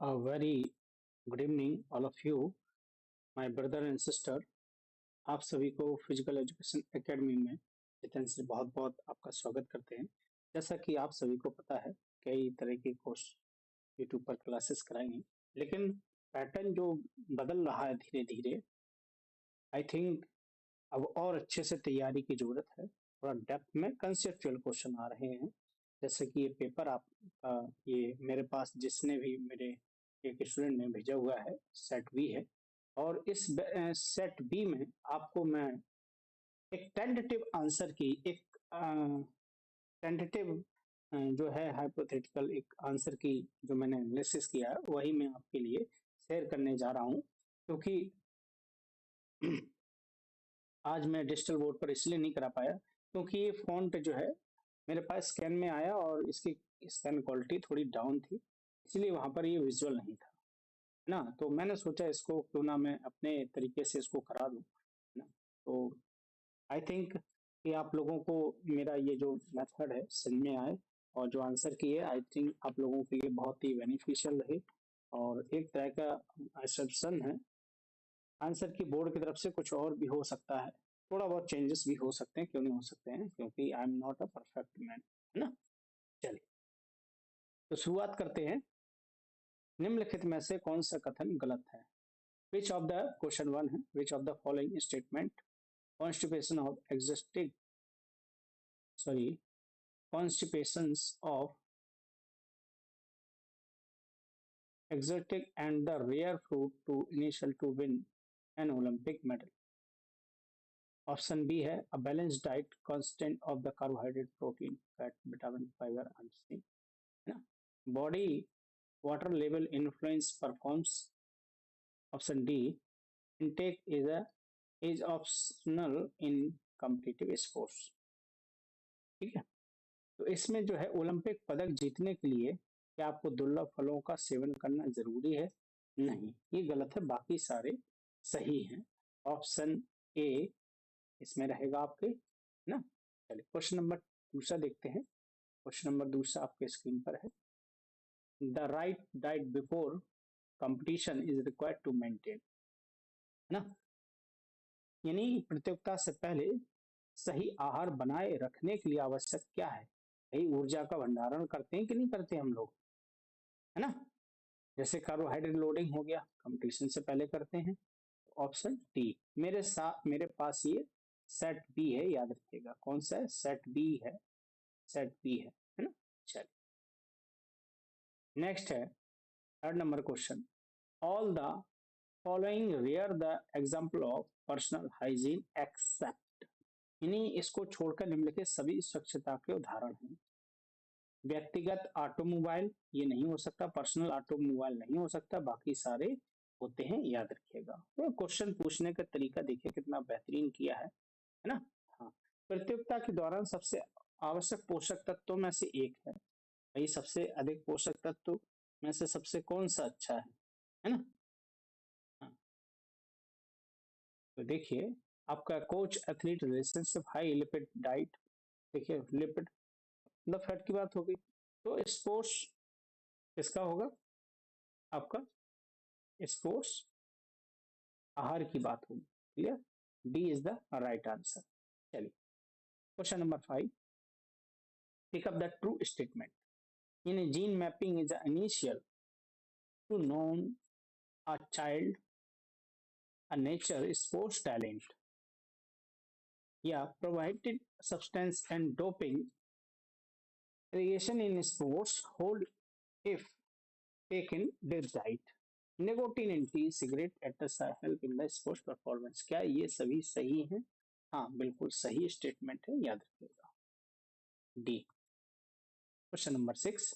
A very good evening, all of you, my brother and sister. आप सभी को physical education academy में जितेंद्र से बहुत बहुत आपका स्वागत करते हैं। जैसा कि आप सभी को पता है, कई तरह के कोर्स यूट्यूब पर क्लासेस कराएंगे, लेकिन पैटर्न जो बदल रहा है धीरे धीरे, आई थिंक अब और अच्छे से तैयारी की जरूरत है। थोड़ा डेप्थ में कंसेप्चुअल क्वेश्चन आ रहे हैं। जैसे कि ये पेपर आपका, ये मेरे पास जिसने भी मेरे एक स्टूडेंट ने भेजा हुआ है, सेट बी है। और इस सेट बी में आपको मैं एक टेंटेटिव आंसर की एक टेंटेटिव जो है हाइपोथेटिकल एक आंसर की जो मैंने एनालिसिस किया है वही मैं आपके लिए शेयर करने जा रहा हूँ। क्योंकि आज मैं डिजिटल बोर्ड पर इसलिए नहीं करा पाया क्योंकि ये फॉन्ट जो है मेरे पास स्कैन में आया और इसकी स्कैन क्वालिटी थोड़ी डाउन थी, इसलिए वहां पर ये विजुअल नहीं था ना। तो मैंने सोचा इसको क्यों ना मैं अपने तरीके से इसको करा दूं ना। तो आई थिंक कि आप लोगों को मेरा ये जो मेथड है समझ में आए, और जो आंसर की है आई थिंक आप लोगों के लिए बहुत ही बेनिफिशियल रहे। और एक तरह का एसेप्शन है आंसर की बोर्ड की तरफ से, कुछ और भी हो सकता है, थोड़ा बहुत चेंजेस भी हो सकते हैं, क्यों नहीं हो सकते हैं, क्योंकि I am not a perfect man, है ना। चलिए तो शुरुआत करते हैं। निम्नलिखित में से कौन सा कथन गलत है? Which of the question one है, which of the following statement constipation of existing sorry constipations of exotic and the rare fruit to initial to win an Olympic medal. Option B है a balanced diet constant of the carbohydrate, protein, fat, vitamin, fiber and zinc. है ना? Body water level influence performs. Option D intake is optional in competitive sports. ठीक है, तो इसमें जो है Olympic पदक जीतने के लिए क्या आपको दुर्लभ फलों का सेवन करना जरूरी है? नहीं, ये गलत है, बाकी सारे सही हैं। ऑप्शन ए इसमें रहेगा आपके, है ना। चलिए क्वेश्चन नंबर दूसरा देखते हैं। क्वेश्चन नंबर दूसरा आपके स्क्रीन पर है। The right diet before competition is required to maintain, है ना, यानी प्रतियोगिता से पहले सही आहार बनाए रखने के लिए आवश्यक क्या है? यही ऊर्जा का भंडारण करते हैं कि नहीं करते हम लोग, है ना। जैसे कार्बोहाइड्रेट लोडिंग हो गया, कंपटीशन से पहले करते हैं। ऑप्शन डी मेरे साथ, मेरे पास ये सेट बी है, याद रखिएगा कौन सा है, सेट बी है, सेट बी है ना। चलिए नेक्स्ट है third number question. All the following were the example of personal hygiene except, यानी इसको छोड़कर निम्नलिखित सभी स्वच्छता के उदाहरण हैं। व्यक्तिगत ऑटोमोबाइल ये नहीं हो सकता, पर्सनल ऑटोमोबाइल नहीं हो सकता, बाकी सारे होते हैं, याद रखिएगा। तो क्वेश्चन पूछने का तरीका देखिए कितना बेहतरीन किया है ना। हाँ, प्रतियोगिता के दौरान सबसे आवश्यक पोषक तत्वों में से एक है, भाई सबसे अधिक पोषक तत्व में से सबसे कौन सा अच्छा है ना। हाँ, तो देखिए आपका coach athlete relationship, high lipid diet, देखिए लिपिड मतलब फैट की बात होगी, तो स्पोर्ट्स किसका होगा आपका, स्पोर्ट्स आहार की बात होगी। Clear, D is the right answer. चलिए question number 5, pick up the true statement. In gene mapping is initial to known a child a nature sports talent, या provided substance and doping recreation in sports hold if taken with diet, nicotine in tea cigarette at the help in the sports performance। क्या ये सभी सही हैं? हाँ बिल्कुल सही स्टेटमेंट है, याद रखिएगा D. Question number 6,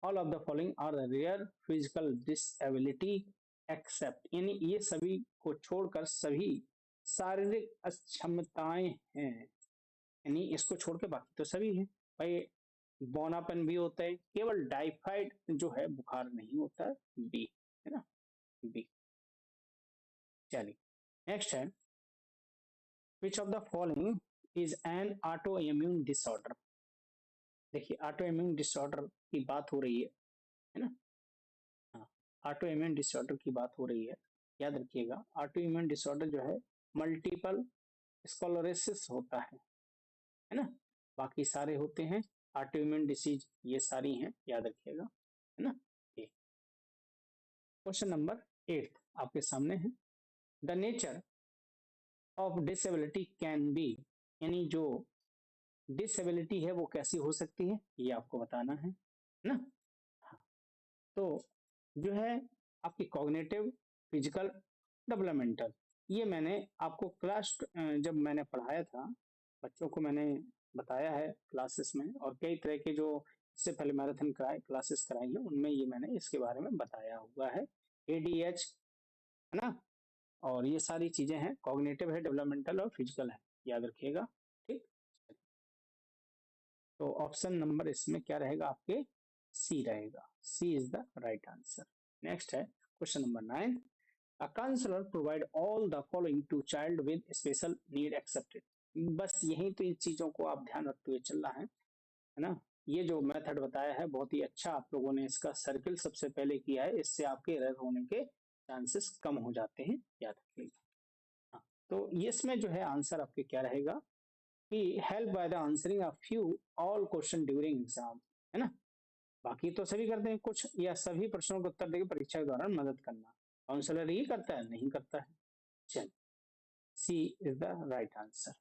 all of the following are the rare physical disability except, यानी ये सभी को छोड़कर सभी शारीरिक अक्षमताएं हैं, यानी इसको छोड़ के बाकी तो सभी हैं। भाई बौनापन भी होता है, केवल टाइफाइड जो है बुखार नहीं होता है, बी है ना, बी। चलिए नेक्स्ट है, which of the following is an auto immune disorder. देखिए ऑटो इम्यून डिसऑर्डर की बात हो रही है ना। ऑटो इम्यून डिसऑर्डर की बात हो रही है, याद रखिएगा ऑटो इम्यून डिसऑर्डर जो है मल्टीपल स्क्लेरोसिस होता है ना, बाकी सारे होते हैं ऑटो इम्यून डिसीज, ये सारी हैं, याद रखिएगा, है ना। क्वेश्चन नंबर 8 आपके सामने है, the nature of disability can be, यानी जो डिसेबिलिटी है वो कैसी हो सकती है ये आपको बताना है ना। हाँ, तो जो है आपकी कॉग्निटिव, फिजिकल, डेवलपमेंटल, ये मैंने आपको क्लास जब मैंने पढ़ाया था बच्चों को मैंने बताया है क्लासेस में, और कई तरह के जो इससे पहले मैराथन कराए क्लासेस कराई है उनमें ये मैंने इसके बारे में बताया हुआ है। एडीएच है ना, और ये सारी चीजें हैं, कॉग्निटिव है, डेवलपमेंटल और फिजिकल है, याद रखिएगा। ठीक, तो ऑप्शन नंबर इसमें क्या रहेगा आपके, सी रहेगा, C is the right answer. Next है question number 9, a counsellor provide all the following to child with special need excepted. बस यही तो इन चीजों को आप ध्यान रखते हुए चलना है ना। ये जो मेथड बताया है बहुत ही अच्छा, आप लोगों ने इसका सर्किल सबसे पहले किया है, इससे आपके एरर होने के चांसेस कम हो जाते हैं, याद रखिएगा। हाँ, तो ये इसमें जो है आंसर आपके क्या रहेगा कि help by the answering a few all question during exam, है ना। बाकी तो सभी करते हैं, कुछ या सभी प्रश्नों का उत्तर देकर परीक्षा के दौरान मदद करना, काउंसलर ही करता है, नहीं करता है। चल, C is the right answer.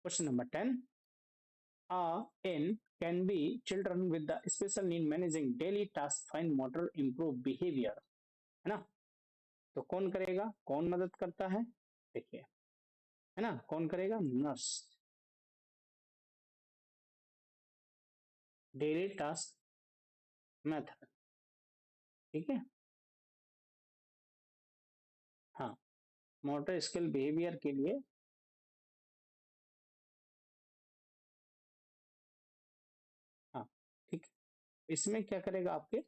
Question number 10, in can be children with the special need managing daily task, find motor, improve behavior, है ना। तो कौन करेगा, कौन मदद करता है, देखिए, है ना, कौन करेगा, नर्स, डेली टास्क मेथड, ठीक है। हाँ, मोटर स्किल बिहेवियर के लिए, हाँ, ठीक है, इसमें क्या करेगा आपके,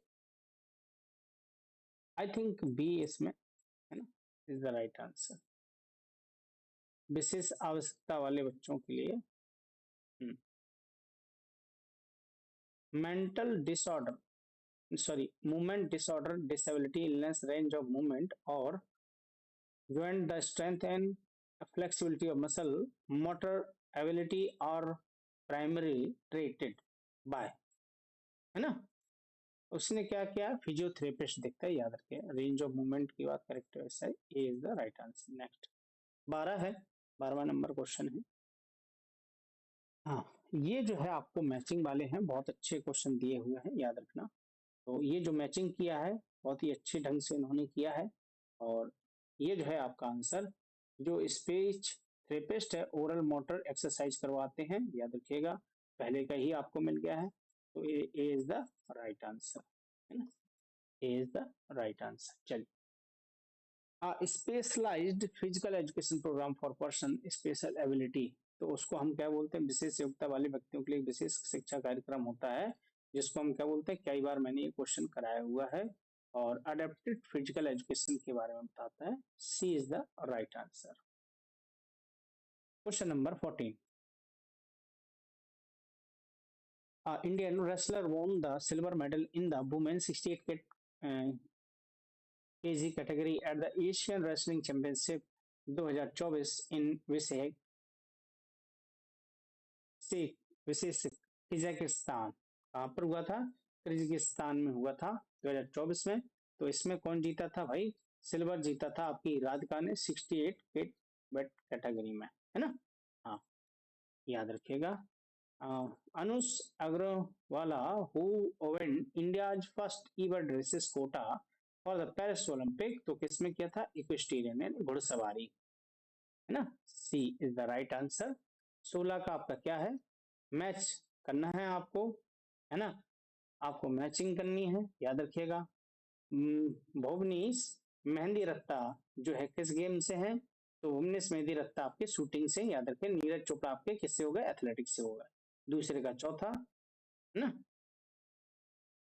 आई थिंक बी इसमें, है ना, इज द राइट आंसर, विशेष आवश्यकता वाले बच्चों के लिए। Mental disorder, sorry movement disorder, disability, illness, range of movement और joint the strength and flexibility of muscle, motor ability are primarily treated by, है ना। उसने क्या किया, फिजियोथेरेपिस्ट देखता है, याद रखे, रेंज ऑफ मूवमेंट की बात, करेक्ट है, A is the right answer. Next 12 है, 12वां नंबर क्वेश्चन है। हाँ, ये जो है आपको मैचिंग वाले हैं, बहुत अच्छे क्वेश्चन दिए हुए हैं, याद रखना। तो ये जो मैचिंग किया है बहुत ही अच्छे ढंग से इन्होंने किया है, और ये जो है आपका आंसर, जो स्पीच थेरेपिस्ट है ओरल मोटर एक्सरसाइज करवाते हैं, याद रखिएगा, पहले का ही आपको मिल गया है, तो A is the right answer, है ना, A is the right answer. चलिए, specialised physical education programme for person special ability, तो उसको हम क्या बोलते हैं, विशेष योग्यता वाले व्यक्तियों के लिए विशेष शिक्षा कार्यक्रम होता है, जिसको हम क्या बोलते हैं, कई बार मैंने ये क्वेश्चन कराया हुआ है, और अडेप्टेड फिजिकल एजुकेशन के बारे में बताता है, C is the right answer. Question number 14, Indian wrestler won the silver medal in the women's 68 kg category at the Asian Wrestling Championship 2024 in विशेष किर्गिस्तान, कहाँ पर हुआ था, किर्गिस्तान में हुआ था 2024 में। तो इसमें कौन जीता था भाई, सिल्वर जीता था आपकी राधिका ने 68 वेट कैटेगरी में, है ना। हाँ, याद रखिएगा। Anush Agrawala who oven India's first ईवर dresses Kota for the Paris Olympic, तो किसमें किया था, इक्वेस्ट्रियन यानी घुड़सवारी, है ना, सी इज द राइट आंसर। 16 का आपका क्या है, मैच करना है आपको, है ना, आपको मैचिंग करनी है, याद रखिएगा। भुवनीश मेहंदी रत्ता जो है किस गेम से है, तो भुवनेश मेहंदी रत्ता आपके शूटिंग से, याद रखें। नीरज चोपड़ा आपके किससे हो गए, एथलेटिक्स से हो गए, दूसरे का चौथा, है ना।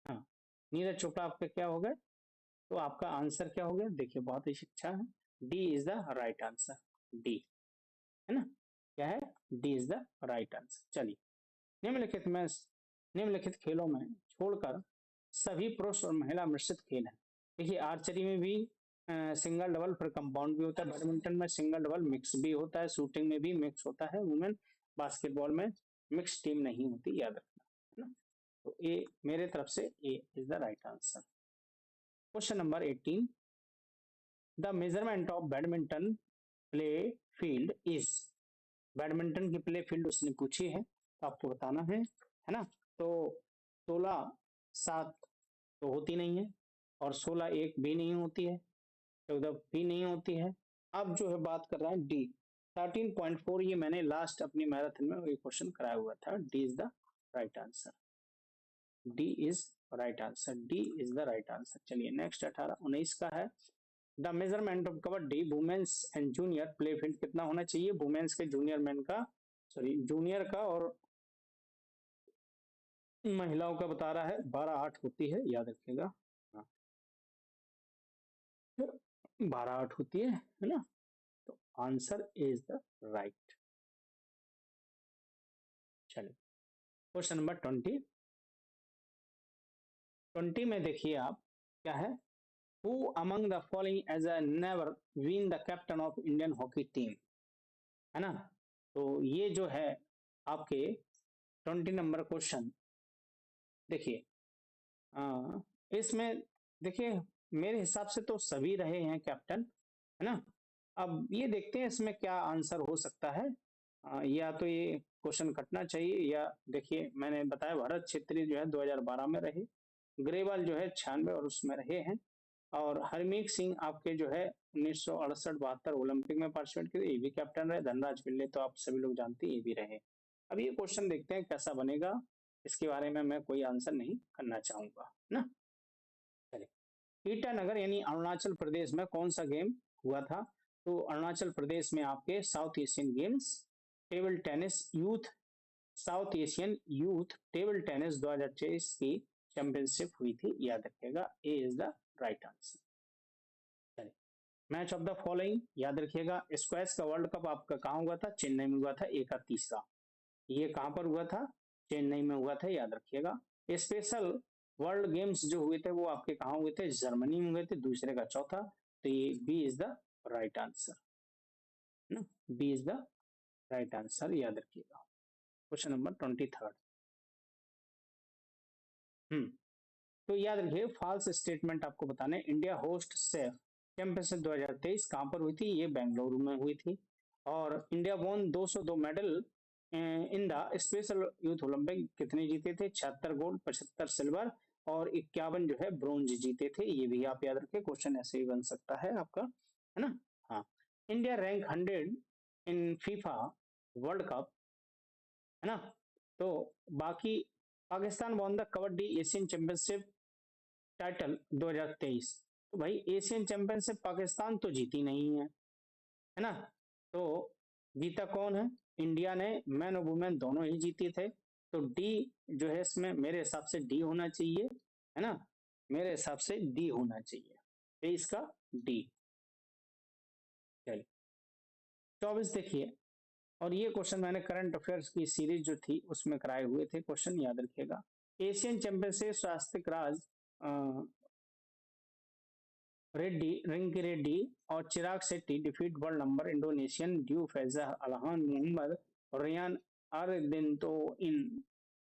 हाँ, नीरज चोपड़ा आपका क्या हो गए, तो आपका आंसर क्या हो गया, देखिए बहुत ही अच्छा है, D is the right answer, D, है ना, क्या है, D is the right answer. चलिए, निम्नलिखित में निम्नलिखित खेलों में छोड़कर सभी पुरुष और महिला मिश्रित खेल है। देखिए आर्चरी में भी सिंगल डबल फिर कंपाउंड भी होता है, बैडमिंटन में सिंगल डबल मिक्स भी होता है, शूटिंग में भी मिक्स होता है वुमेन, बास्केटबॉल में मिक्स टीम नहीं होती, याद रखना है ना। तो ए मेरे तरफ से A is the right answer. Question number 18, the measurement of badminton play field is. Badminton की प्ले फील्ड उसने पूछी है तो आपको बताना है ना। तो 16/7 तो होती नहीं है, और 16/1 भी नहीं होती है, 14 भी नहीं होती है। अब जो है बात कर रहा है डी 13.4, ये मैंने लास्ट अपनी मैराथन में ये क्वेश्चन कराया हुआ था। D is the right answer, D is right answer, D is the right answer. चलिए नेक्स्ट 18-19 का है, the measurement of kabaddi women's and junior play field कितना होना चाहिए। वुमेन्स के जूनियर मैन का, सॉरी जूनियर का और महिलाओं का बता रहा है, 12/8 होती है, याद रखिएगा। हाँ, 12/8 होती है ना। तो आंसर इज द राइट। चलिए क्वेश्चन नंबर 20, 20 में देखिए आप क्या है, who among the following has a never been the captain of Indian hockey team, है ना। तो ये जो है आपके 20 नंबर क्वेश्चन, देखिए इसमें देखिए मेरे हिसाब से तो सभी रहे हैं कैप्टन, है ना। अब ये देखते हैं इसमें क्या आंसर हो सकता है। या तो ये क्वेश्चन कटना चाहिए, या देखिए मैंने बताया भरत छेत्री जो है 2012 में रहे, ग्रेवाल जो है 96 और उसमें रहे हैं, और हरमीत सिंह आपके जो है 1968-72 ओलंपिक में पार्टिसिपेट किए, ये भी कैप्टन रहे। धनराज पिल्ले तो आप सभी लोग जानते हैं, ये भी रहे। अब ये क्वेश्चन देखते हैं कैसा बनेगा, इसके बारे में मैं कोई आंसर नहीं करना चाहूंगा ना। चलिए ईटानगर यानी अरुणाचल प्रदेश में कौन सा गेम हुआ था। तो अरुणाचल प्रदेश में आपके south Asian games table tennis youth, south Asian youth table tennis 2023 की चैंपियनशिप हुई थी, याद रखिएगा। ए इज द राइट आंसर। चलिए मैच ऑफ द फॉलोइंग याद रखिएगा, स्क्वैश का वर्ल्ड कप आपका कहाँ हुआ था, चेन्नई में हुआ था, एक का तीसरा। ये कहाँ पर हुआ था, चेन्नई में हुआ था, याद रखिएगा। स्पेशल वर्ल्ड गेम्स जो हुए थे वो आपके कहाँ हुए थे, जर्मनी में हुए थे, दूसरे का चौथा। तो ये B is the right answer ना, B is the right answer, याद रखिएगा। क्वेश्चन नंबर 23, तो याद रखिए फॉल्स स्टेटमेंट आपको बताने। इंडिया होस्ट से चैंपियनशिप 2023 कहाँ पर हुई थी, ये बेंगलुरु में हुई थी। और इंडिया वोन 202 medal in the special youth Olympic, कितने जीते थे, 76 गोल्ड, 75 सिल्वर और 51 जो है ब्रोंज जीते थे। ये भी आप याद रखें, क्वेश्चन ऐसे ही बन सकता है आपका, है ना। हाँ, इंडिया रैंक 100 इन फीफा वर्ल्ड कप, है ना। तो बाकी Pakistan won the kabaddi Asian championship title 2023। तो भाई एशियन चैंपियनशिप पाकिस्तान तो जीती नहीं है ना। तो जीता कौन है, इंडिया ने, मैन और वुमेन दोनों ही जीते थे। तो डी जो है इसमें मेरे हिसाब से डी होना चाहिए, है ना। मेरे हिसाब से डी होना चाहिए, तो इसका डी। चलिए 24 देखिए, और ये क्वेश्चन मैंने करंट अफेयर्स की सीरीज जो थी उसमें कराए हुए थे क्वेश्चन, याद रखिएगा। एशियन चैंपियनशिप स्वास्तिक राज रेड्डी, रिंकी रेड्डी और Chirag Shetty defeat world number Indonesian duo Fajar Alfian Muhammad और Rian Ardianto in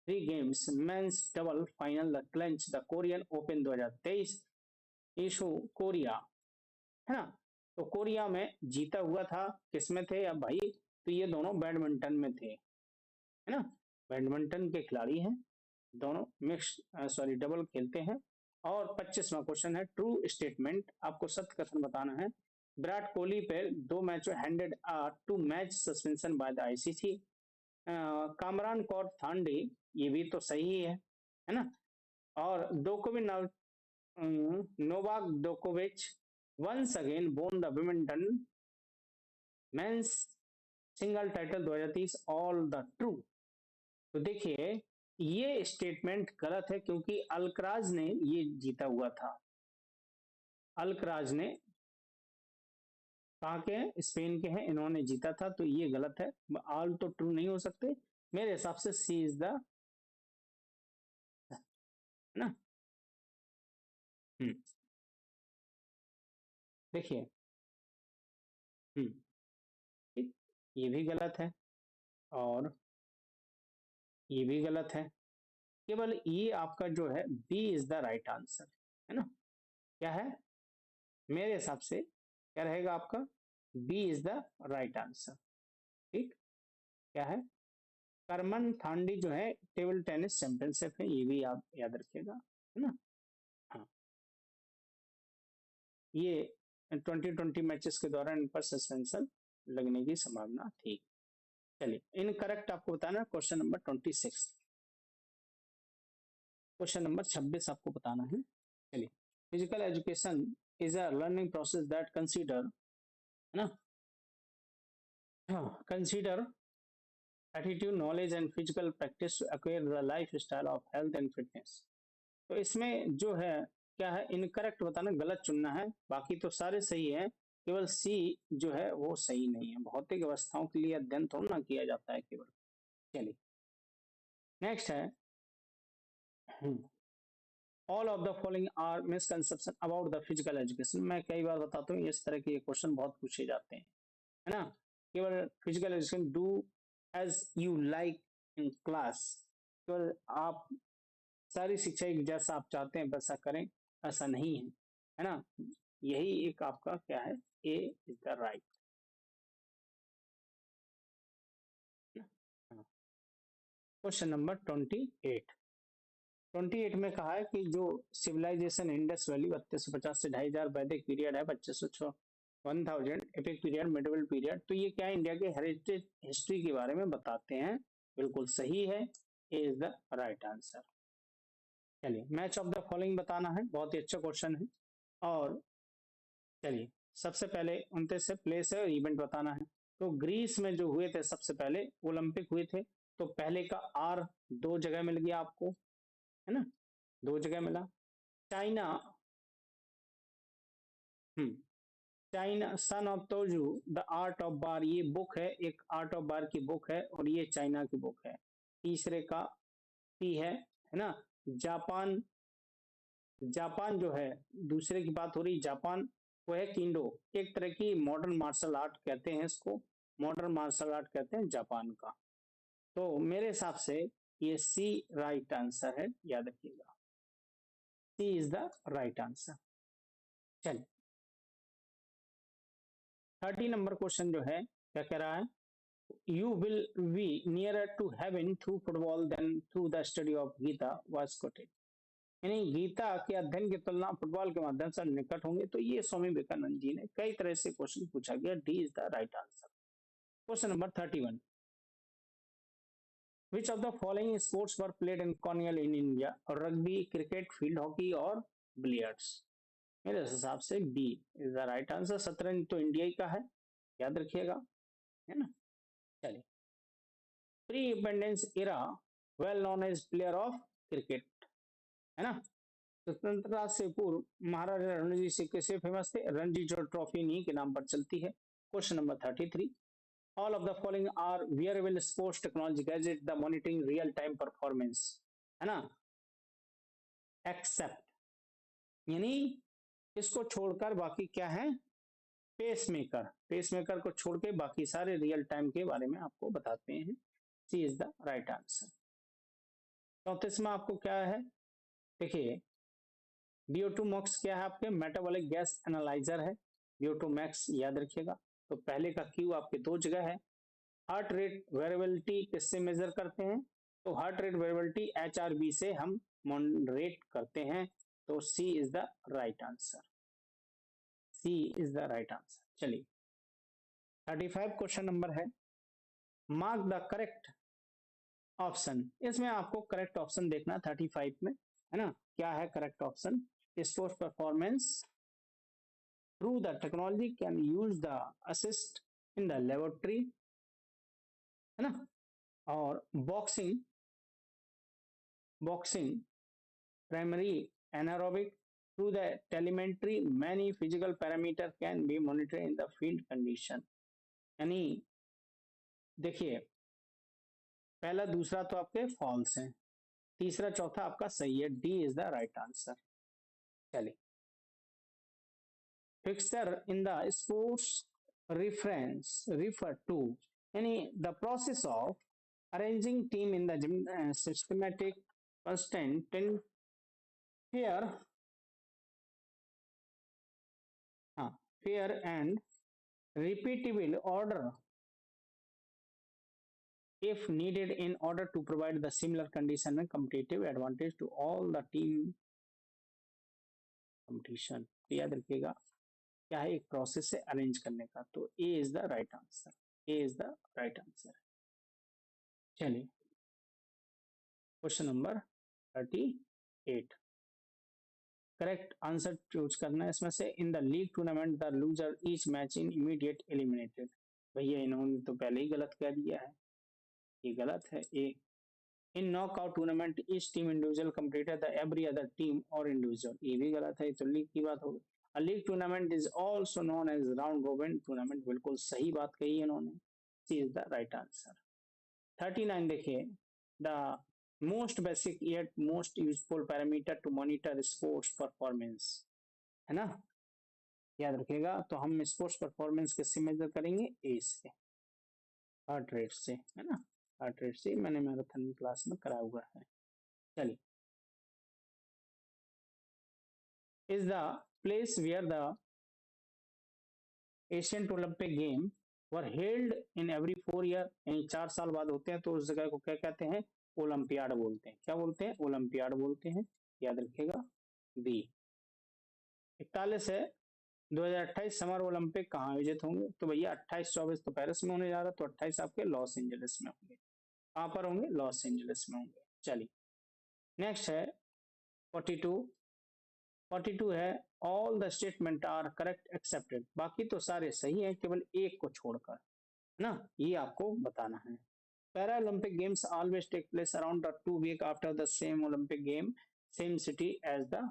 3 games men's double final the clinch the Korean Open 2023 issue Korea, है ना। तो कोरिया में जीता हुआ था, किसमें थे अब भाई, तो ये दोनों बैडमिंटन में थे, है ना। बैडमिंटन के खिलाड़ी हैं दोनों, मिक्स सॉरी डबल खेलते हैं। और 25वां क्वेश्चन है, ट्रू स्टेटमेंट, आपको सत्य कथन बताना है। विराट कोहली पे 2 match handed 2 match suspension by the ICC. Kamran Kaur Thande, ये भी तो सही है ना। और नोवाक जोकोविच once again won the Wimbledon men's single title 2030, all the true. तो देखिए ये स्टेटमेंट गलत है, क्योंकि अल्कराज ने ये जीता हुआ था। अल्कराज ने कहाँ के हैं, स्पेन के हैं, इन्होंने जीता था, तो ये गलत है। ऑल तो ट्रू नहीं हो सकते, मेरे हिसाब से सी इज द, है ना। हम्म देखिए। हम्म ठीक, ये भी गलत है और ये भी गलत है। केवल ये आपका जो है B is the right answer, है ना। क्या है मेरे हिसाब से, क्या रहेगा आपका, B is the right answer. ठीक। क्या है, करमन थांडी जो है टेबल टेनिस चैंपियनशिप है, ये भी आप याद रखिएगा, है ना। हाँ, ये 2020 मैचेस के दौरान इन पर सस्पेंशन लगने की संभावना थी। चलिए इनकरेक्ट आपको बताना, क्वेश्चन नंबर 26। क्वेश्चन नंबर 26 आपको बताना है। चलिए, physical education is a learning process that consider, है ना, consider attitude knowledge and physical practice to acquire the life style of health and fitness. तो इसमें जो है क्या है, इनकरेक्ट बताना, गलत चुनना है, बाकी तो सारे सही है, केवल सी जो है वो सही नहीं है। भौतिक अवस्थाओं के लिए अध्ययन थोड़ा ना किया जाता है केवल। चलिए नेक्स्ट है, all of the following are misconception about the physical education. मैं कई बार बताता हूँ इस तरह के क्वेश्चन बहुत पूछे जाते हैं, है ना। केवल physical education do as you like in class, केवल आप सारी शिक्षा एक जैसा आप चाहते हैं वैसा करें, ऐसा नहीं है ना। यही एक आपका क्या है, A is the right. Question number 28। 28 में कहा है कि जो सिविलाइजेशन इंडस वैली 3250 से 2500 वैदिक पीरियड है, 2500 1000 एपिक पीरियड, मिडिवल पीरियड, तो ये क्या है, इंडिया के हेरिटेज हिस्ट्री के बारे में बताते हैं। बिल्कुल सही है, A is the right answer. चलिए मैच ऑफ द फॉलोइंग बताना है, बहुत ही अच्छा क्वेश्चन है। और चलिए सबसे पहले उनते से प्लेस है और इवेंट बताना है। तो ग्रीस में जो हुए थे सबसे पहले ओलंपिक हुए थे, तो पहले का आर दो जगह मिल गया आपको, है ना, दो जगह मिला। China, hmm China Sun of Tzu the art of war, ये बुक है, एक आर्ट ऑफ बार की बुक है और ये चाइना की बुक है। तीसरे का टी है ना। जापान, जापान जो है, दूसरे की बात हो रही जापान, वो है किंडो, एक तरह की मॉडर्न मार्शल आर्ट कहते हैं इसको, मॉडर्न मार्शल आर्ट कहते हैं जापान का। तो मेरे हिसाब से ये सी राइट आंसर है, याद रखिएगा, सी इज द राइट आंसर। चलिए 30 नंबर क्वेश्चन जो है क्या कह रहा है, you will be nearer to heaven through football than through the study of Gita was quoted. यानी गीता के अध्ययन की तुलना फुटबॉल के माध्यम से निकट होंगे, तो ये स्वामी विवेकानंद जी ने कई तरह से क्वेश्चन पूछा गया, D is the right answer. Question number 31, which of the following sports were played in colonial in India, rugby, cricket, field hockey और बिलियर्ड्स। मेरे हिसाब से B is the right answer, शतरंज तो इंडिया ही का है, याद रखिएगा, है ना। चलिए, pre independence era well known as player of cricket, है ना। स्वतंत्रता से पूर्व महाराजा रणजीत सिंह कैसे फेमस थे, रणजी ट्रॉफी इन्हीं के नाम पर चलती है। Question number 33, all of the following are wearable sports technology gadget the monitoring real time performance, है ना, एक्सेप्ट, यानी इसको छोड़कर बाकी क्या है, पेस मेकर, पेस मेकर को छोड़ के बाकी सारे रियल टाइम के बारे में आपको बताते हैं। सी इज द राइट आंसर। 34 में आपको क्या है, देखिए बीओ2 मैक्स क्या है, आपके मेटाबॉलिक गैस एनालाइजर है, बीओ2 मैक्स याद रखिएगा। तो पहले का क्यू आपके दो जगह है। हार्ट रेट वेरिएबिलिटी किससे मेजर करते हैं, तो हार्ट रेट वेरिएबिलिटी एचआरबी से हम मॉडरेट करते हैं। तो C is the right answer, C is the right answer. चलिए 35 क्वेश्चन नंबर है, मार्क द करेक्ट ऑप्शन। इसमें आपको करेक्ट ऑप्शन देखना है 35 में, है ना। क्या है correct option, sports performance through the technology can use the assist in the laboratory, है ना। और boxing, boxing primary anaerobic through the telemetry many physical parameter can be monitored in the field condition। यानी देखिए पहला दूसरा तो आपके false हैं, तीसरा चौथा आपका सही है, D is the right answer. चलिए fixture in the sports reference refer to any the process of arranging team in the systematic constant and fair uh, fair and repeatable order if needed in order to provide the similar condition and competitive advantage to all the team competition. याद रखिएगा क्या है, एक process है arrange करने का, तो A is the right answer, A is the right answer. चलिए question number 38, correct answer choose करना है इसमें से. In the league tournament the loser each match in immediate eliminated. भैया इन्होंने तो पहले ही गलत कह दिया है, ये गलत है. A in knockout tournament each team individual completed the every other team और इंडिविजुअल, ये भी गलत है, तो लीग की बात होगी. A league tournament is also known as round robin tournament, बिल्कुल सही बात कही है इन्होंने, C is the right answer. 39 देखिए, the most basic yet most useful parameter to monitor sports performance, है ना, याद रखिएगा. तो हम स्पोर्ट्स परफॉर्मेंस किससे मेजर करेंगे, ए से, हार्ट रेट से, है ना, हार्ट रेट से मैंने मैराथन क्लास में करा हुआ है. चलिए, is the place where the Asian Olympic game were held in every 4 year, यानी 4 साल बाद होते हैं, तो उस जगह को क्या कहते हैं, ओलंपियाड बोलते हैं. क्या बोलते हैं, ओलंपियाड बोलते हैं, याद रखिएगा. बी. 41 है, 2028 समर ओलंपिक कहाँ आयोजित होंगे, तो भैया 28-24 तो पेरिस में होने जा रहा है, तो 28 आपके लॉस एंजलिस में होंगे. कहाँ पर होंगे, लॉस एंजलिस में होंगे. चलिए नेक्स्ट है 42. 42 है, all the statement are correct excepted, बाकी तो सारे सही हैं केवल एक को छोड़कर, है ना, ये आपको बताना है. Para Olympic games always take place around 2 week after the same Olympic game same city as the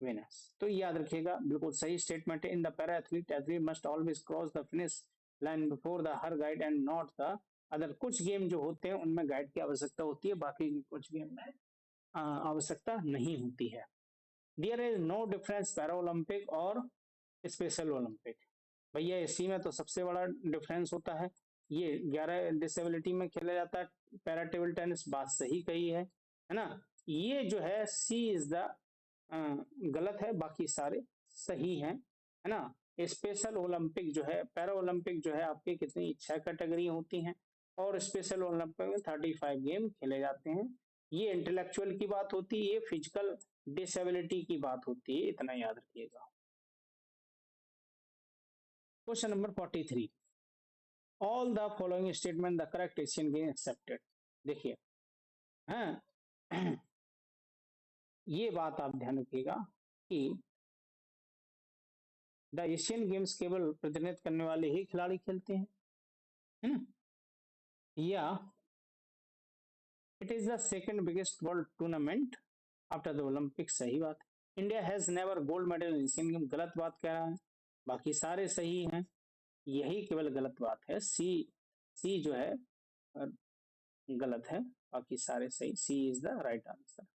winners, तो याद रखिएगा बिल्कुल सही स्टेटमेंट है. In the para athlete athlete must always cross the finish line before the her guide and not the other. कुछ game जो होते हैं उनमें गाइड की आवश्यकता होती है, बाकी कुछ गेम में आवश्यकता नहीं होती है. There is no difference para Olympic और स्पेशल ओलंपिक, भैया इसी में तो सबसे बड़ा डिफरेंस होता है. ये 11 डिसेबिलिटी में खेला जाता है पैरा टेबल टेनिस, बात सही कही है ना. ये जो है सी इज द गलत है, बाकी सारे सही हैं, है ना. स्पेशल ओलंपिक जो है, पैरा ओलंपिक जो है आपके कितनी 6 कैटेगरी होती हैं, और स्पेशल ओलंपिक में 35 गेम खेले जाते हैं. ये इंटेलेक्चुअल की बात होती है, ये फिजिकल डिसेबिलिटी की बात होती है, इतना याद रखिएगा. Question number 43, all the following statement the correct Asian game accepted. देखिए हाँ ये बात आप ध्यान रखिएगा कि द एशियन गेम्स केवल प्रतिनिधित्व करने वाले ही खिलाड़ी खेलते हैं, है ना, या it is the second biggest world tournament after the Olympic, सही बात. India has never gold medal in Asian game, गलत बात कह रहा है, बाकी सारे सही हैं, यही केवल गलत बात है. सी, सी जो है गलत है, बाकी सारे सही, C is the right answer.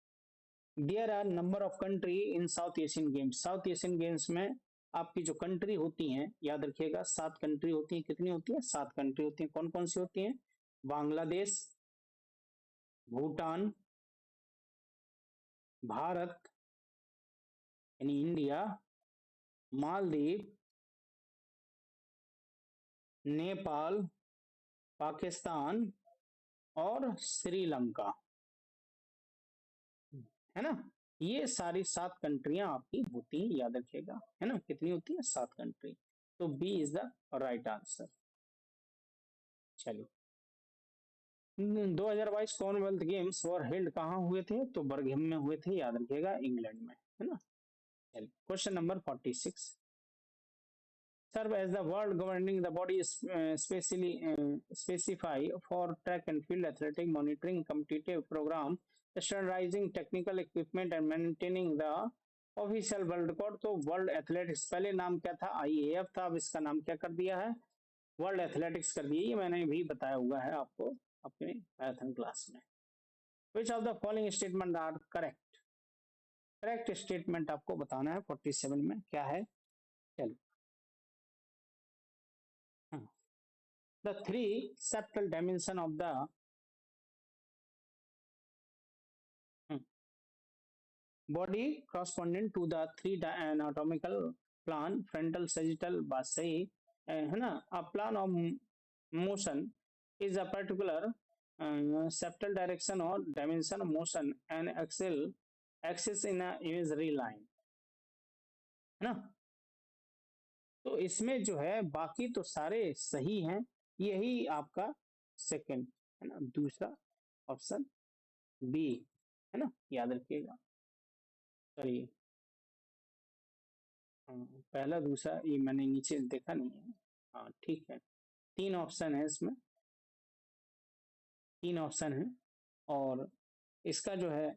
There are number of country in South Asian games, South Asian games में आपकी जो कंट्री होती हैं, याद रखिएगा 7 कंट्री होती हैं. कितनी होती है, 7 कंट्री होती हैं. कौन कौन सी होती हैं, बांग्लादेश, भूटान, भारत यानी इंडिया, मालदीव, नेपाल, पाकिस्तान और श्रीलंका, है ना. ये सारी 7 कंट्रियां आपकी होती हैं, याद रखिएगा, है ना, कितनी होती है, 7 कंट्री. तो B is the right answer. चलिए 2022 कॉमनवेल्थ गेम्स वर हेल्ड कहाँ हुए थे, तो बर्मिंघम में हुए थे, याद रखिएगा, इंग्लैंड में, है ना. चलिए question number 46, serve as the world governing the body specially specify for track and field athletic monitoring competitive program standardizing technical equipment and maintaining the official world record. तो वर्ल्ड एथलेटिक्स पहले नाम क्या था, IAF था, अब इसका नाम क्या कर दिया है, वर्ल्ड एथलेटिक्स कर दिया. ये मैंने भी बताया हुआ है आपको अपने मैराथन क्लास में. Which of the following statement are correct, correct statement आपको बताना है 47 में क्या है. चलिए, हाँ, the three septal dimension of the body corresponding to the three anatomical plan frontal sagittal basal है ना a plan of motion is a particular septal direction or dimension of motion and axis in a imaginary line है ना। तो इसमें जो है बाकी तो सारे सही हैं, यही आपका सेकंड है ना, दूसरा ऑप्शन बी है ना, याद रखिएगा। चलिए, हाँ, पहला दूसरा ये मैंने नीचे देखा नहीं है। हाँ ठीक है, तीन ऑप्शन है इसमें, तीन ऑप्शन है, और इसका जो है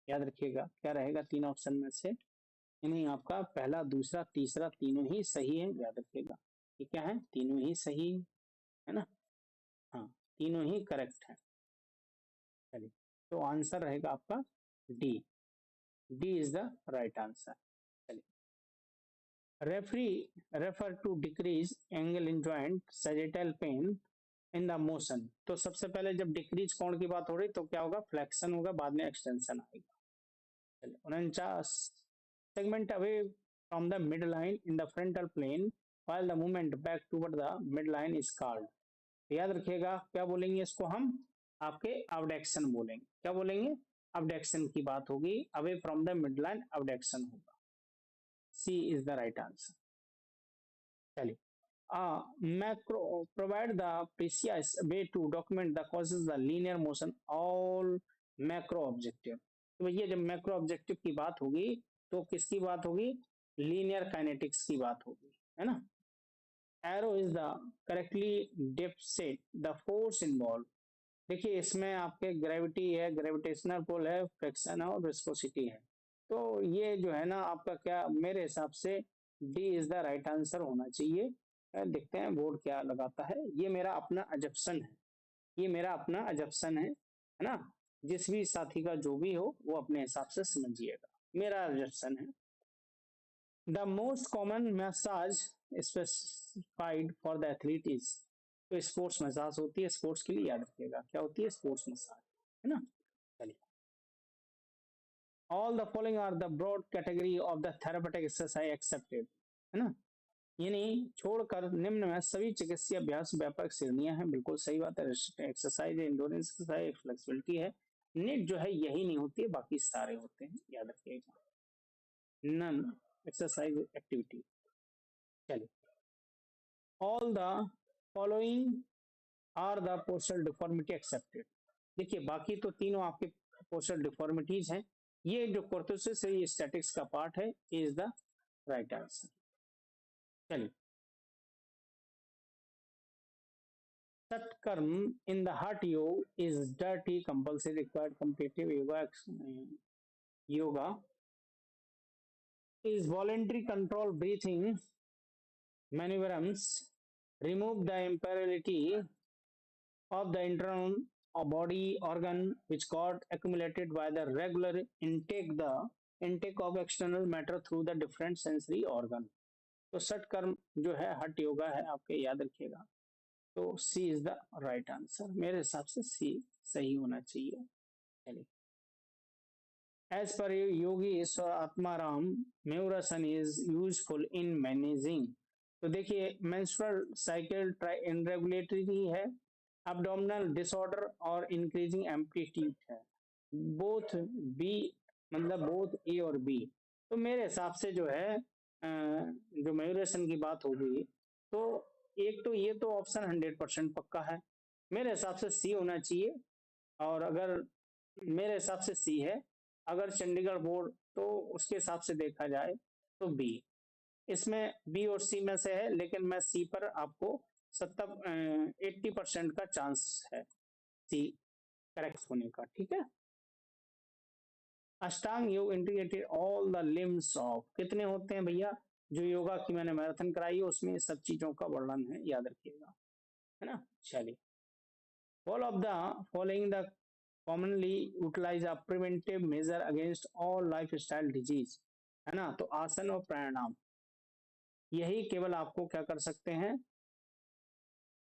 याद रखिएगा क्या रहेगा तीन ऑप्शन में से, यानी आपका पहला दूसरा तीसरा तीनों ही सही है, याद रखिएगा। ये क्या है, तीनों ही सही है ना, हाँ तीनों ही करेक्ट है। चलिए, तो आंसर रहेगा आपका D, D is the right answer. चलिए, referee refer to decrease angle in joint sagittal plane in the motion. तो सबसे पहले जब डिक्रीज कोण की बात हो रही तो क्या होगा, फ्लेक्शन होगा, बाद में एक्सटेंशन आएगा। चलिए, 49 segment away from the mid line in the frontal plane while the movement back toward the midline is called। याद रखिएगा क्या बोलेंगे इसको हम, आपके अबडक्शन बोलेंगे। क्या बोलेंगे, अबडक्शन की बात होगी, away from the midline abduction होगा। सी इज द राइट आंसर। चलिए, macro provide the precise way to document the causes the linear motion all macro objective। तो भैया जब मैक्रो ऑब्जेक्टिव की बात होगी तो किसकी बात होगी, लीनियर काइनेटिक्स की बात होगी, है ना। Arrow is the correctly depicts the force involved. देखिए इसमें आपके ग्रेविटी है, ग्रेविटेशनल पुल है, फ्रिक्शन है और विस्कोसिटी है। तो ये जो है ना आपका क्या, मेरे हिसाब से D is the right answer होना चाहिए। देखते हैं बोर्ड क्या लगाता है, ये मेरा अपना अजप्शन है, ये मेरा अपना अजप्शन है ना। जिस भी साथी का जो भी हो वो अपने हिसाब से समझिएगा, मेरा अजप्शन है। The most common massage specified for the athlete is. तो स्पोर्ट्स मसाज होती है स्पोर्ट्स के लिए, याद रखिएगा क्या होती है, स्पोर्ट्स मसाज, है ना। चलिए, all the following are the broad category of the therapeutic exercise excepted, है ना, यानी छोड़कर निम्न में सभी चिकित्सीय अभ्यास व्यापक श्रेणियां हैं। बिल्कुल सही बात है, एक्सरसाइज है, इंडोरेंस एक्सरसाइज, फ्लेक्सिबिलिटी है। नीट जो है यही नहीं होती है, बाकी सारे होते हैं, याद रखिएगा, नन एक्सरसाइज एक्टिविटी। चलिए, all the following are the postural deformity excepted. देखिए बाकी तो तीनों आपके पोस्टल डिफॉर्मिटीज हैं, ये जो कोर्टोसिस है ये स्टैटिक्स का पार्ट है, इज द राइट आंसर। चलिए, Satkarm in the Hatha Yoga is dirty, compulsory, required, competitive yoga is voluntary control breathing maneuvers, remove the impurity of the internal body organ which got accumulated by the regular intake of external matter through the different sensory organ। तो सटकर्म जो है हठ योगा है आपके, याद रखिएगा। तो C is the right answer, मेरे हिसाब से सी सही होना चाहिए। चलिए, as per Yogi Ishwar Atmaram Meruasana is useful in managing. तो देखिए मेंस्ट्रुअल साइकिल इनरेगुलेटरी है, abdominal डिसऑर्डर और इंक्रीजिंग एम्पलीट्यूड है, बोथ बी, मतलब बोथ ए और बी। तो मेरे हिसाब से जो है जो मेयोरेशन की बात होगी तो एक तो ये तो ऑप्शन 100% पक्का है, मेरे हिसाब से सी होना चाहिए। और अगर मेरे हिसाब से सी है, अगर चंडीगढ़ बोर्ड तो उसके हिसाब से देखा जाए तो बी, इसमें बी और सी में से है, लेकिन मैं सी पर आपको 80% का चांस है सी करेक्ट होने का, ठीक है। अष्टांग योग integrated all the limbs of, कितने होते हैं भैया, जो योगा की मैंने मैराथन कराई है उसमें सब चीजों का वर्णन है, याद रखिएगा, है ना। चलिए, all of the following the commonly utilize a preventive measure against all life style disease, है ना। तो आसन और प्राणायाम, यही केवल आपको क्या कर सकते हैं,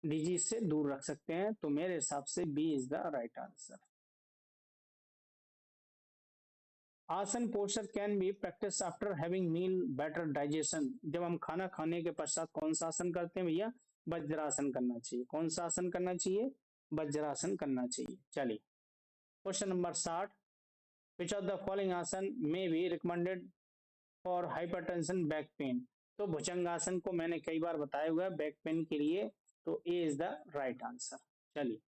डिजीज से दूर रख सकते हैं। तो मेरे हिसाब से B is the right answer. Asana posture can be practice after having meal better digestion. जब हम खाना खाने के पश्चात कौन सा आसन करते हैं भैया, वज्रासन करना चाहिए। कौन सा आसन करना चाहिए, वज्रासन करना चाहिए। चलिए question number 60, which of the following asana may be recommended for hypertension back pain. तो भुजंगासन को मैंने कई बार बताया हुआ है बैक पेन के लिए, तो A is the right answer. चलिए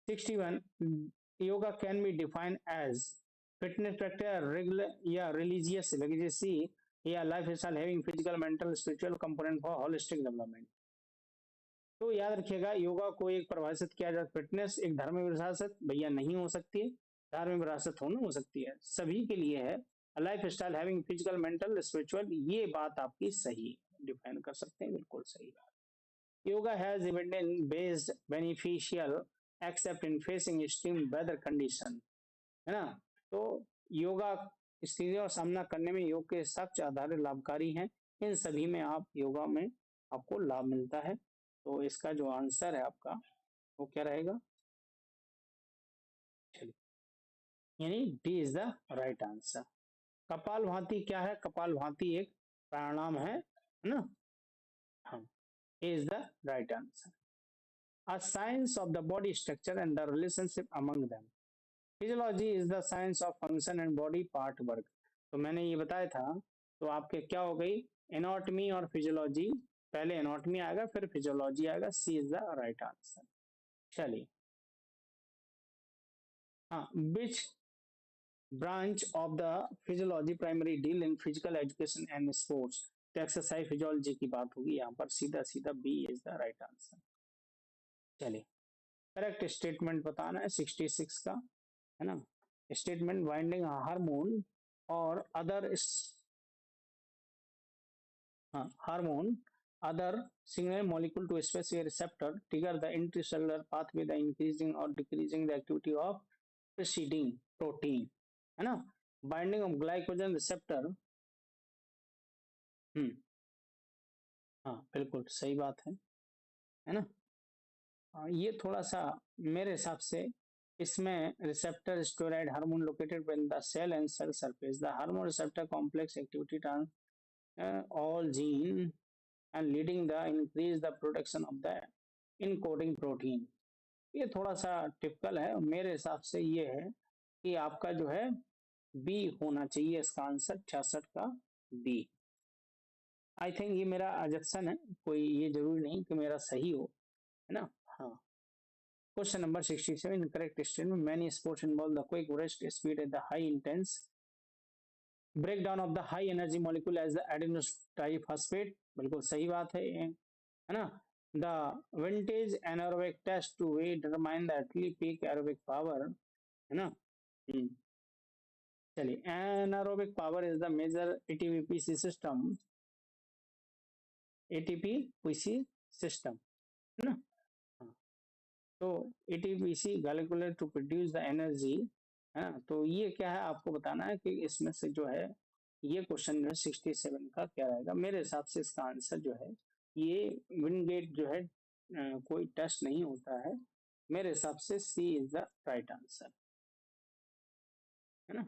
61, yoga can be defined as fitness practice, regular या रिलीजियस लेगेसी या life style having physical mental spiritual component for holistic development. तो याद रखिएगा, योगा को एक परिभाषित किया जाए फिटनेस एक धार्मिक विरासत भैया नहीं हो सकती है, धार्मिक विरासत होनी हो सकती है, सभी के लिए है। Life style having physical mental spiritual, ये बात आपकी सही डिफाइन कर सकते हैं, बिल्कुल सही बात। Yoga has evidence based beneficial except in facing extreme weather condition, है ना। तो योगा स्थितियों का सामना करने में योग के साक्ष्य आधारित लाभकारी हैं। इन सभी में आप योगा में आपको लाभ मिलता है। तो इसका जो आंसर है आपका वो क्या रहेगा, चलिए यानी D is the right answer. कपाल भाती क्या है, कपाल भाती एक प्राणायाम है ना। हाँ, is the right answer. A science of the body structure and the relationship among them. Physiology is the science of function and body part work. तो मैंने ये बताया था, तो आपके क्या हो गई, एनाटॉमी और फिजियोलॉजी, पहले एनाटॉमी आएगा फिर फिजियोलॉजी आएगा, सी इज द राइट आंसर। चलिए हाँ, which branch of the physiology primary deal in physical education and sports। तो एक्सरसाइज फिजियोलॉजी की बात होगी यहाँ पर, सीधा सीधा B is the right answer. चलिए करेक्ट स्टेटमेंट बताना है 66 का, है ना। स्टेटमेंट, बाइंडिंग हार्मोन और other hormone other signal molecule to specific receptor trigger the intracellular pathway the increasing और decreasing the activity of preceding protein, है ना। Binding of glycogen receptor, hmm, हाँ बिल्कुल सही बात है ना। ये थोड़ा सा मेरे हिसाब से इसमें receptor steroid hormone located in the cell and cell surface, the hormone receptor complex activity all gene and leading the increase the production of the encoding protein। ये थोड़ा सा टिपिकल है, मेरे हिसाब से ये है कि आपका जो है बी होना चाहिए इसका आंसर, 66 का बी। आई थिंक ये मेरा अजप्शन है, कोई ये जरूरी नहीं कि मेरा सही हो, है ना। हाँ, question number 67, correct statement, many sports involve the quick rest speed at the high intense breakdown of the high energy molecule as the adenosine triphosphate, बिल्कुल सही बात है ना। The vintage anaerobic test to way determine the athlete peak aerobic power, है ना। Hmm, चलिए anaerobic power is the major ATPC system, ATPC system, है ना। हाँ, तो एटीपीसी गैलिकुलेट टू प्रोड्यूस द एनर्जी, है ना। तो ये क्या है आपको बताना है कि इसमें से जो है ये क्वेश्चन जो है 67 का क्या रहेगा। मेरे हिसाब से इसका आंसर जो है ये विंगेट जो है कोई टेस्ट नहीं होता है, मेरे हिसाब से सी इज द राइट आंसर, है ना।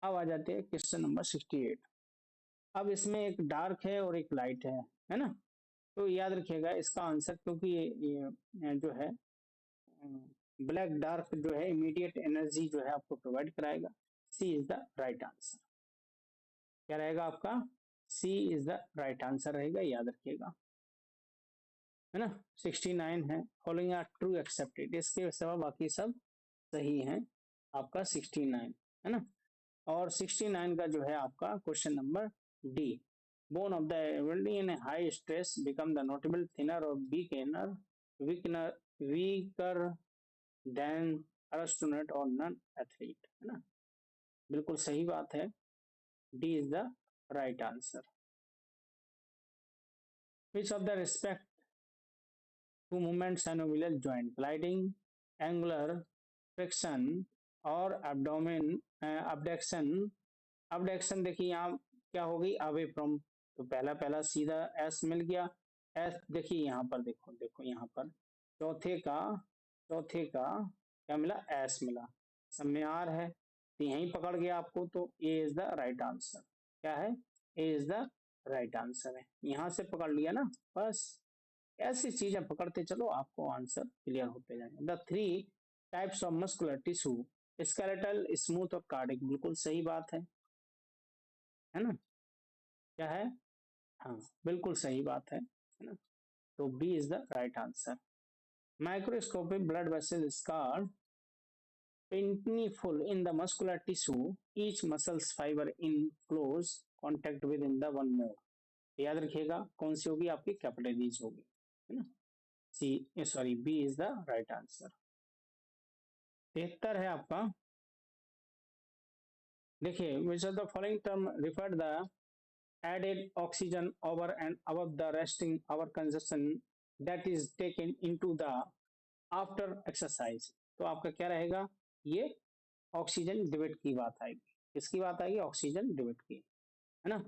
अब आ जाते हैं क्वेश्चन नंबर 68। अब इसमें एक डार्क है और एक लाइट है ना। तो याद रखिएगा इसका आंसर, क्योंकि ये जो है ब्लैक डार्क जो है इमीडिएट एनर्जी जो है आपको प्रोवाइड कराएगा, सी इज द राइट आंसर। क्या रहेगा आपका, सी इज द राइट आंसर रहेगा, याद रखिएगा, है ना। 69 है, फॉलोइंग आर ट्रू एक्सेप्टेड, इसके सिवा बाकी सब सही है, आपका 69, है ना। और 69 का जो है आपका question number D, bone of the building in high stress become the notable thinner और वीकर देन एस्ट्रोनॉट और नन एथलीट, है ना। बिल्कुल सही बात है, D is the right answer. Which of the respect to movements एनोविलर जॉइंट, ग्लाइडिंग, एंगुलर फ्रिक्शन और abdomen abduction। abduction देखिए यहाँ क्या होगी, अवे फ्रॉम तो पहला पहला सीधा एस मिल गया। एस देखिए यहाँ पर, देखो देखो यहाँ पर चौथे का क्या मिला, एस मिला। सब में आर है तो यहीं पकड़ गया आपको, तो A is the right answer. क्या है, A is the right answer है, यहाँ से पकड़ लिया ना। बस ऐसी चीजें पकड़ते चलो, आपको आंसर क्लियर होते जाएंगे। The three types of muscular tissue, skeletal, smooth और कार्डिक, बिल्कुल सही बात है ना। क्या है, हाँ बिल्कुल सही बात है ना। तो B is the right answer. Microscopic blood vessel scarred painful in the muscular tissue, each muscles fiber in close contact with in the one more। याद रखिएगा कौन सी होगी आपकी, कैपिलरीज होगी, है ना। C sorry, B is the right answer. 73 है आपका। देखिए, which of the following term refer the added oxygen over and above the resting hour consumption that is taken into the after exercise। तो आपका क्या रहेगा, ये ऑक्सीजन डिबेट की बात आएगी। किसकी बात आएगी, ऑक्सीजन डिबेट की, है ना।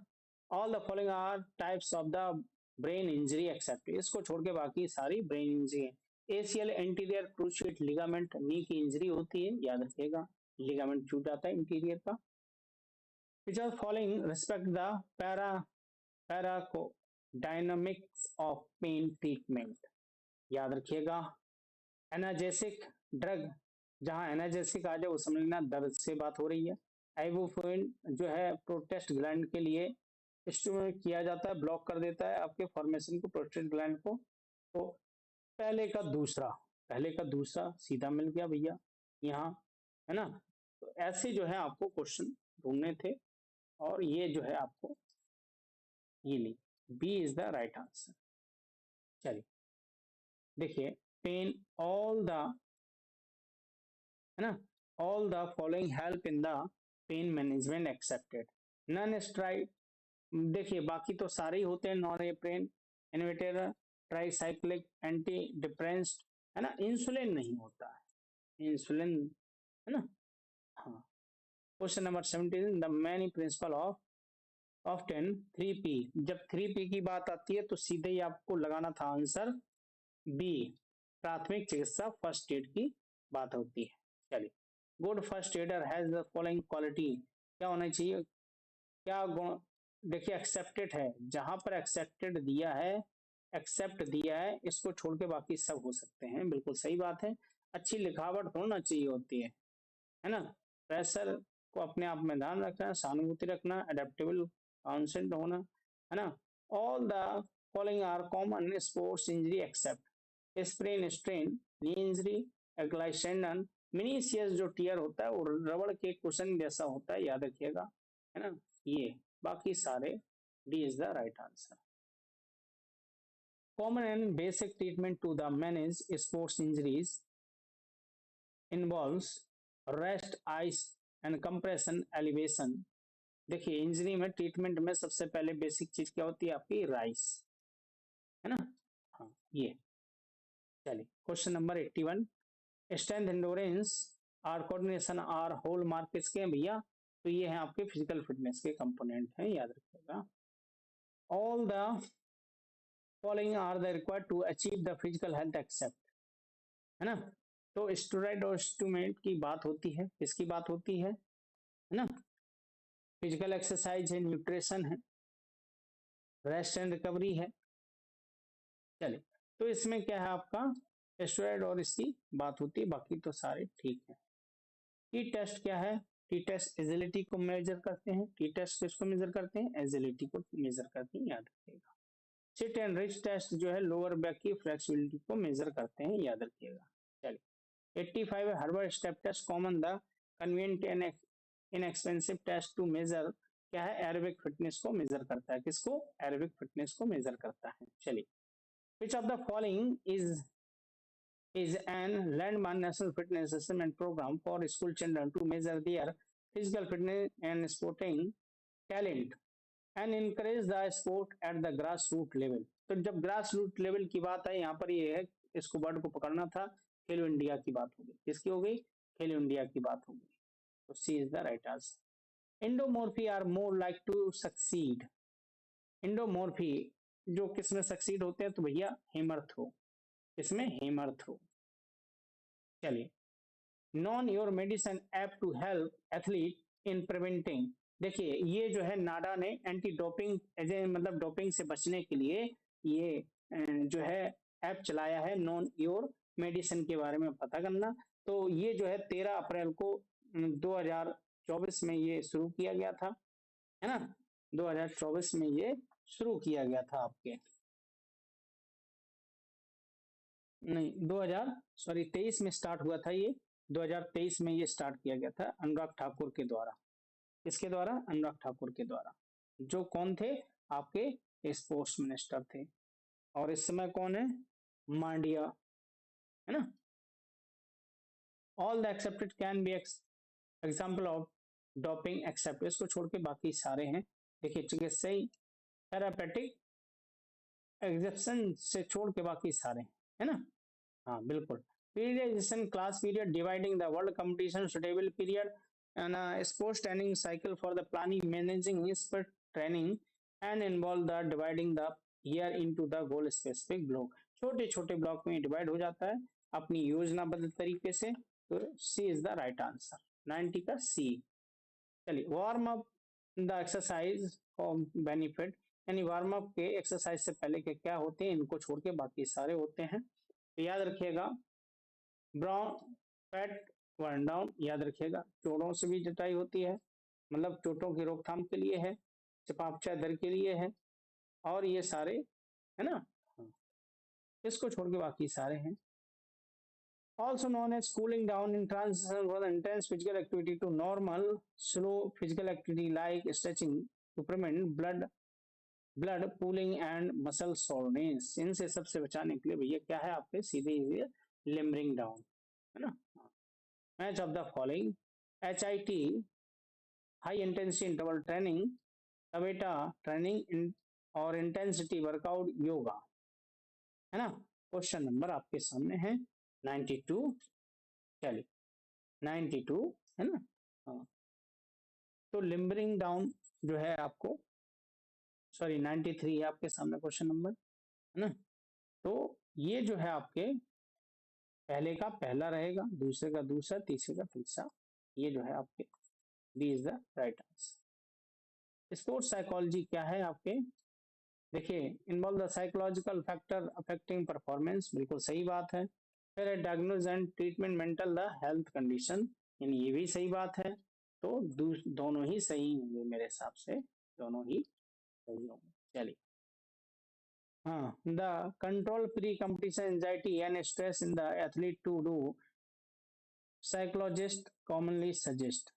All the following are types of the brain injury except, इसको छोड़ के बाकी सारी ब्रेन इंजरी है। ACL anterior cruciate ligament, knee की इंजरी होती है, याद रखिएगा, लिगामेंट टूट जाता है इंटीरियर का। Which are following respect the pharmacodynamics of pain treatment, याद रखिएगा। एनाजेसिक ड्रग, जहां एनाजेसिक आ जाए वो समझ लेना दर्द से बात हो रही है। आइबुप्रोफेन जो है प्रोटेस्ट ग्लैंड के लिए स्टिमुलेट किया जाता है, ब्लॉक कर देता है आपके फॉर्मेशन को, प्रोस्टेट ग्लैंड को। तो पहले का दूसरा सीधा मिल गया भैया यहाँ, है ना। तो ऐसे जो है आपको क्वेश्चन ढूंढने थे, और ये जो है आपको ये ली, B is the right answer. चलिए देखिए, पेन ऑल द, है ना, all the following help in the pain management accepted. Non stride, देखिए बाकी तो सारे ही होते हैं, नॉन एप्रेन इनवेटर, ट्राईसाइक्लिक, एंटी डिप्रेंस, है ना। इंसुलिन नहीं होता है, इंसुलिन, है ना। हाँ, question number 17, the many principle of often 3P, जब 3P की बात आती है तो सीधे ही आपको लगाना था आंसर बी, प्राथमिक चिकित्सा फर्स्ट एड की बात होती है। चलिए, good first adder has the following quality, क्या होना चाहिए, क्या गुण। देखिए एक्सेप्टेड है, जहां पर एक्सेप्टेड दिया है, एक्सेप्ट दिया है, इसको छोड़ के बाकी सब हो सकते हैं, बिल्कुल सही बात है। अच्छी लिखावट होना चाहिए होती है ना। प्रेशर को अपने आप में ध्यान रखना, सहानुभूति रखना, अडेप्टेबल कॉन्सेंट होना, है ना। All the following are common sports injury except sprain, strain, knee injury, Achilles tendon, meniscus जो टीयर होता है वो रबड़ के कुशन जैसा होता है, याद रखिएगा, है ना। ये बाकी सारे, D is the right answer. Common and basic treatment to the manage sports injuries involves rest, ice and compression, elevation. देखिए इंजरी में ट्रीटमेंट में सबसे पहले बेसिक चीज क्या होती है आपकी, राइस, है ना। हाँ ये, चलिए क्वेश्चन नंबर 81, स्ट्रेंथ, एंडोरेंस और कोऑर्डिनेशन आर होल मार्क किसके हैं भैया, तो ये हैं आपके फिजिकल फिटनेस के कंपोनेंट हैं, याद रखिएगा। All the following are the required to achieve the physical health except, है ना। तो स्टेरॉइड और स्टूमेंट की बात होती है, किसकी बात होती है ना। फिजिकल एक्सरसाइज है, न्यूट्रिशन है, रेस्ट एंड रिकवरी है। चलिए, तो इसमें क्या है आपका, स्टेरॉइड और इसकी बात होती है, बाकी तो सारे ठीक है। टी टेस्ट क्या है, टी टेस्ट एजिलिटी को मेजर करते हैं, टी टेस्ट किसको मेजर करते हैं, एजिलिटी को मेजर करते हैं, याद रखिएगा। सिट एंड रिच टेस्ट जो है लोअर बैक की फ्लेक्सिबिलिटी को मेजर करते हैं, याद रखिएगा। चलिए 85 है, हर्बल step test, common the convenient and inexpensive test to measure, क्या है, एरोबिक फिटनेस को मेजर करता है, किसको, एरोबिक फिटनेस को मेजर करता है। चलिए, विच of the following is an landmark national fitness assessment program for school children to measure their physical fitness and sporting talent and encourage the sport at the grassroots level। तो जब grass root level की बात है यहाँ पर ये है, इसको वर्ड को पकड़ना था, खेलो इंडिया की बात हो गई, किसकी हो गई, खेलो इंडिया की बात हो गई। तो C is the right answer. Endomorphy are more like to succeed endomorphy जो किस में सक्सीड होते हैं, तो भैया हेमरथ्रो, इसमें हेमरथ्रो। चलिए, know your medicine app to help athlete in preventing. देखिए ये जो है नाडा ने एंटी डोपिंग मतलब डोपिंग से बचने के लिए ये जो है ऐप चलाया है, नॉन योर मेडिसिन के बारे में पता करना। तो ये जो है 13 अप्रैल को 2024 में ये शुरू किया गया था, है ना। 2024 में ये शुरू किया गया था आपके, नहीं 2000 सॉरी 23 में स्टार्ट हुआ था ये, 2023 में ये स्टार्ट किया गया था अनुराग ठाकुर के द्वारा। किसके द्वारा? अनुराग ठाकुर के द्वारा, जो कौन थे? आपके स्पोर्ट्स मिनिस्टर थे। और इस समय कौन है? मांडिया, है ना। All the excepted can be example of doping except, इसको छोड़ के बाकी सारे हैं। देखिए चिकित्सीय थेरापेटिक एग्जेप्शन से छोड़ के बाकी सारे हैं, है ना। हाँ बिल्कुल। Periodisation class period dividing the world competition suitable period and sports training cycle for the planning managing sport training and involve the dividing the year into the goal specific block. छोटे छोटे ब्लॉक में divide हो जाता है अपनी योजनाबद्ध तरीके से। तो C is the right answer, 90 का सी। चलिए, warm up the exercise for benefit, यानी वार्म अप के एक्सरसाइज से पहले के क्या होते हैं, इनको छोड़ के बाकी सारे होते हैं। तो याद रखिएगा, ब्राउन फैट बर्न डाउन, याद रखिएगा। चोटों से भी जुताई होती है, मतलब चोटों की रोकथाम के लिए है, चपापचा दर के लिए है, और ये सारे, है ना। हाँ, इसको छोड़ के बाकी सारे हैं। Also known as cooling down in transition from intense physical activity to normal, slow physical activity like stretching to prevent blood pooling and muscle soreness। इनसे सबसे बचाने के लिए भैया क्या है आपके, सीधे लिमरिंग डाउन, है ना। Match of the following, HIT high intensity interval training, Tabata training और इंटेंसिटी वर्कआउट योगा, है ना। क्वेश्चन नंबर आपके सामने है 92। चलिए 92, है ना। हाँ, तो लिम्बरिंग डाउन जो है आपको, सॉरी 93 है आपके सामने क्वेश्चन नंबर, है ना। तो ये जो है आपके पहले का पहला रहेगा, दूसरे का दूसरा, तीसरे का तीसरा। ये जो है आपके B is the right answer. Sports psychology क्या है आपके? देखिए, involve the psychological factor affecting performance, बिल्कुल सही बात है। फिर है diagnose and treatment mental the health condition, यानी ये भी सही बात है। तो दोनों ही सही होंगे मेरे हिसाब से, दोनों ही सही होंगे। चलिए, हाँ, the control pre competition anxiety and stress in the athlete to do, psychologist commonly suggest.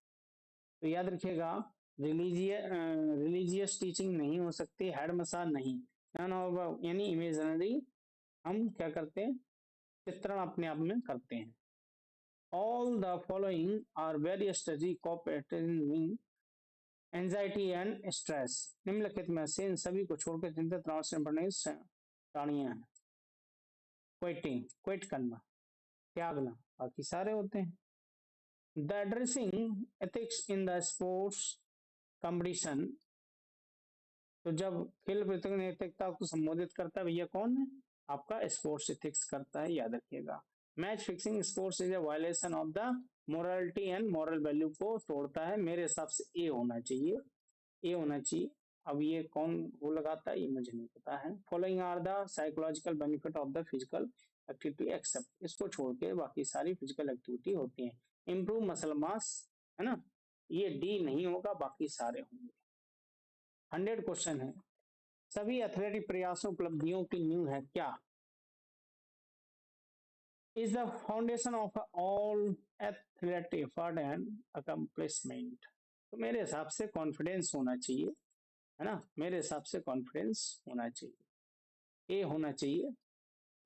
तो याद रखिएगा, रिलीजियस टीचिंग नहीं हो सकती, हेड मसाज नहीं, यानी इमेजनरी हम क्या करते हैं, चित्रण अपने आप में करते हैं। All the following are various study cooperating anxiety and stress, निम्नलिखित में से इन सभी को छोड़कर चिंतित प्राणियां हैं। क्विटिंग, क्विट करना, त्यागना, बाकी सारे होते हैं। The addressing ethics in the sports competition, तो जब खेल प्रतियोगिता नैतिकता को संबोधित करता है भैया कौन है? आपका स्पोर्ट्स एथिक्स करता है, याद रखिएगा। Match fixing sports is a violation of the morality and moral value को तोड़ता है, मेरे हिसाब से ए होना चाहिए, ए होना चाहिए। अब ये कौन वो लगाता है ये मुझे नहीं पता है। Following are the psychological benefit of the physical activity except, इसको छोड़ के बाकी सारी फिजिकल एक्टिविटी होती है। इम्प्रूव मसल मास, है ना, ये डी नहीं होगा, बाकी सारे होंगे। 100 क्वेश्चन है, सभी एथलेटिक प्रयासों उपलब्धियों की नींव है क्या? Is the foundation of all athletic effort and accomplishment. तो मेरे हिसाब से कॉन्फिडेंस होना चाहिए, है ना, मेरे हिसाब से कॉन्फिडेंस होना चाहिए, ए होना चाहिए।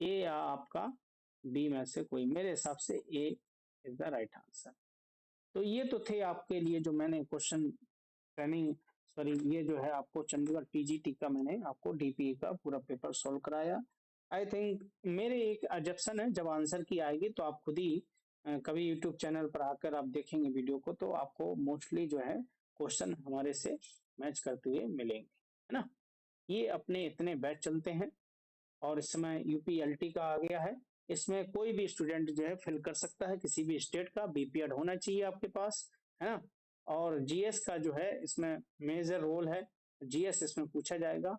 ए या आपका बी में से कोई, मेरे हिसाब से A is the right answer. तो ये तो थे आपके लिए जो मैंने क्वेश्चन ट्रेनिंग, सॉरी ये जो है आपको चंडीगढ़ टीजीटी का मैंने आपको डीपीई का पूरा पेपर सॉल्व कराया। आई थिंक मेरे एक अजप्शन है, जब आंसर की आएगी तो आप खुद ही कभी यूट्यूब चैनल पर आकर आप देखेंगे वीडियो को, तो आपको मोस्टली जो है क्वेश्चन हमारे से मैच करते हुए मिलेंगे, है ना। ये अपने इतने बैच चलते हैं और इस समय यूपीएलटी का आ गया है। इसमें कोई भी स्टूडेंट जो है फिल कर सकता है, किसी भी स्टेट का बीपीएड होना चाहिए आपके पास, है ना? और जीएस का जो है इसमें मेजर रोल है, जीएस इसमें पूछा जाएगा,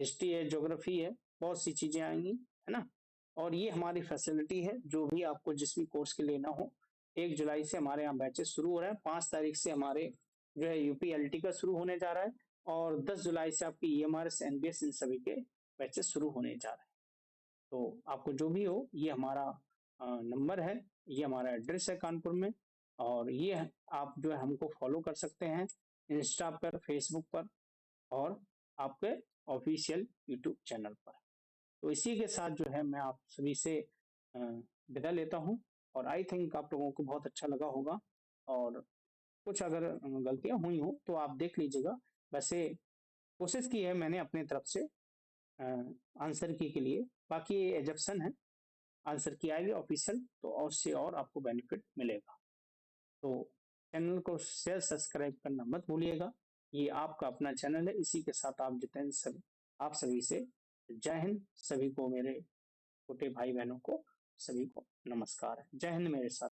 हिस्ट्री है, ज्योग्राफी है, बहुत सी चीजें आएंगी, है ना? और ये हमारी फैसिलिटी है, जो भी आपको जिस भी कोर्स के लेना हो, 1 जुलाई से हमारे यहाँ बैचेस शुरू हो रहे हैं, 5 तारीख से हमारे जो है यूपीएलटी का शुरू होने जा रहा है, और 10 जुलाई से आपकी ईएमआरएस एनबीएस इन सभी के बैचेस शुरू होने जा रहे हैं। तो आपको जो भी हो, ये हमारा नंबर है, ये हमारा एड्रेस है कानपुर में, और ये आप जो है हमको फॉलो कर सकते हैं इंस्टा पर, फेसबुक पर, और आपके ऑफिशियल यूट्यूब चैनल पर। तो इसी के साथ जो है मैं आप सभी से अ, विदा लेता हूँ, और आई थिंक आप लोगों को बहुत अच्छा लगा होगा, और कुछ अगर गलतियां हुई हो तो आप देख लीजिएगा। वैसे कोशिश की है मैंने अपनी तरफ से आंसर की के लिए, बाकी ये एजप्शन है, आंसर की आएगी ऑफिशियल तो और से और आपको बेनिफिट मिलेगा। तो चैनल को शेयर सब्सक्राइब करना मत भूलिएगा, ये आपका अपना चैनल है। इसी के साथ आप जितेंद्र सभी, आप सभी से जय हिंद। सभी को, मेरे छोटे भाई बहनों को, सभी को नमस्कार है। जय हिंद मेरे साथ।